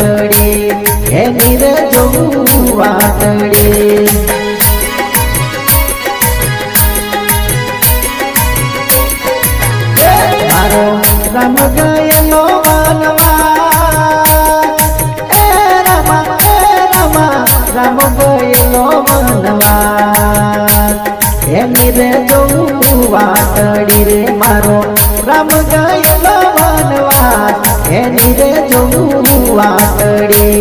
વાતડી એની રે જોઉં વાતડી મારો રામ ગયેલો વનવાસ એ રામ રામ ગયેલો વનવાસ એની રે જોઉં વાતડી રે મારો રામ ગયેલો વનવાસ એની રે જોઉં વાતડી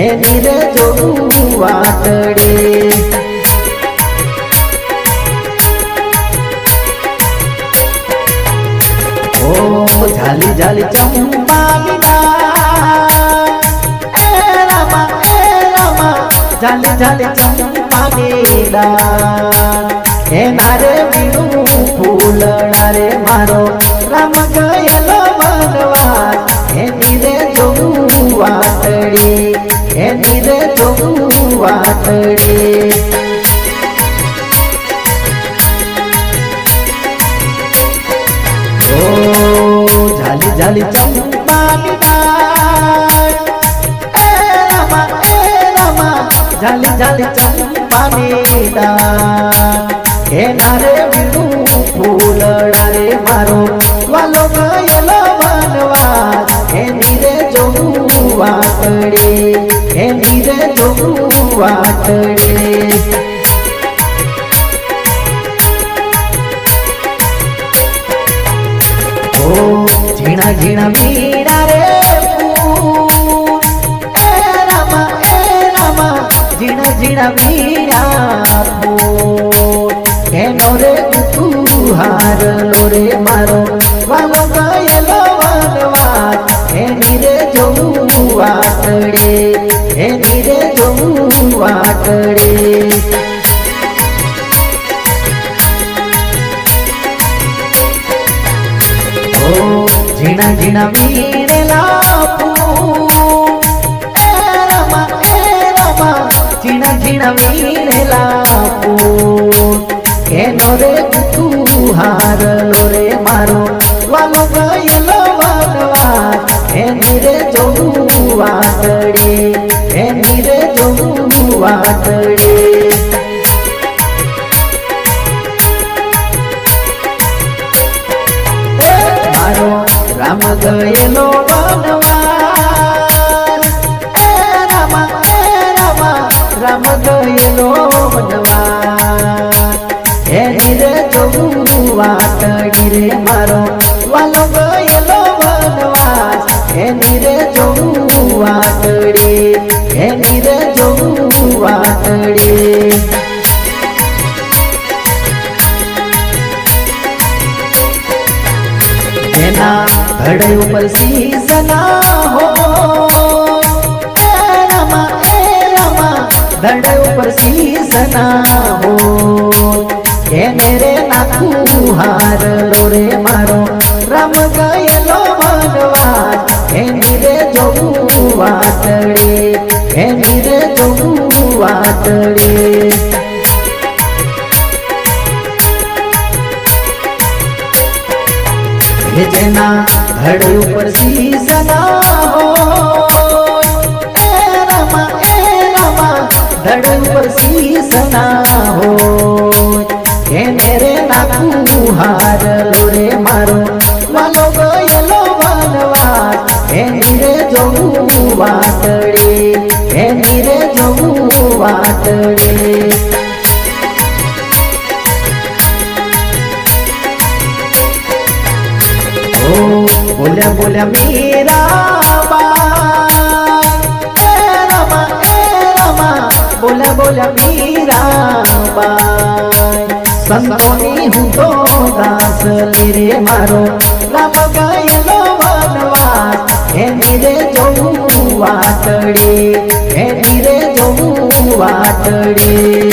એની રે જોઉં વાતડી झाली झाली चंपाली ए रामा झाली झाली चंपाली हे नारे वीणू फूलड़ा रे मारो राम गયેલો वनवास हे नीरे जोऊं वातड़ी हे नीरे जोऊं वातड़ी झाली झाली चंपाली ए रामा झाली झाली चंपाली हे नारे वीणू फूलड़ा रे मारो वालो गયેલો वनवास हे नीरे जोऊं वातड़ी हे नीरे जोऊं वातड़ी झीणा झीणा मीरा रे फूल ए रामा झीणा झीणा मीरा फूल एनो रे कुतूहार लो रे मारो वालो गયેલો वनवास एनी रे जोऊं वातड़ी एनी रे जोऊं वातड़ी झीणा झीणा वीणेला फूल ए रामा झीणा झीणा वीणेला फूल एनो रे कुतूहार लो रे मारो वालो गયેલો वनवास एनी रे जोऊं वातड़ी एनी रे जोऊं वातड़ी राम गયેલો वनवास ए रामा राम गયેલો वनवास एनी रे जोऊं वातड़ी रे मारो वालो गયેલો वनवास एनी रे जोऊं वातड़ी एनी रे जोऊं वातड़ी धड़े ऊपर सीसना हो ए रामा धड़े ऊपर सीसना हो ये मेरे नाखू हार लो रे मारो राम गયેલો वनवास एनी रे जोऊं वातड़ी एनी रे जोऊं वातड़ी जेना धड़े ऊपर सीसना हो ए रामा धड़े ऊपर सीसना हो हे मेरे नाखू हार लो रे मारो वालो गયેલો वनवास एनी रे जोऊं वातड़ी एनी रे जोऊं वातड़ी बोल्या बोल्या मीरा बाई ए रामा बोल्या बोल्या मीरा बाई संतोनी हूँ तो दास रे मारो राम गયેલો वनवास एनी रे जोऊं वातड़ी एनी रे जोऊं वातड़ी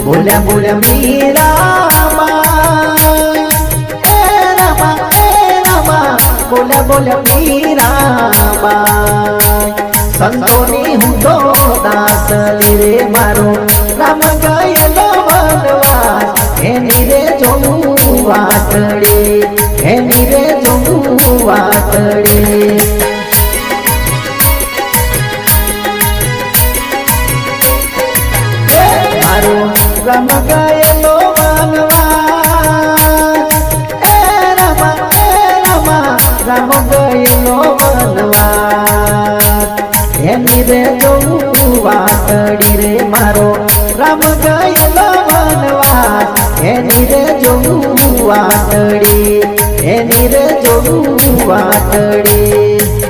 बोल्या बोल्या मीरा बाई ए रामा बोल्या बोल्या मीरा बाई संतोनी हूँ तो दास रे मारो राम गયેલો वनवास एनी रे जोऊं વાટડી એની રે જોઉં વાટડી મારો રમ ગયેલો વનવાસ એ રમા રમ ગયેલો વનવાસ એની રે જોઉં વાટડી રે મારો રમ ગયેલો વનવાસ એની રે જોઉં વાટડી એની રે જોઉં વાટડી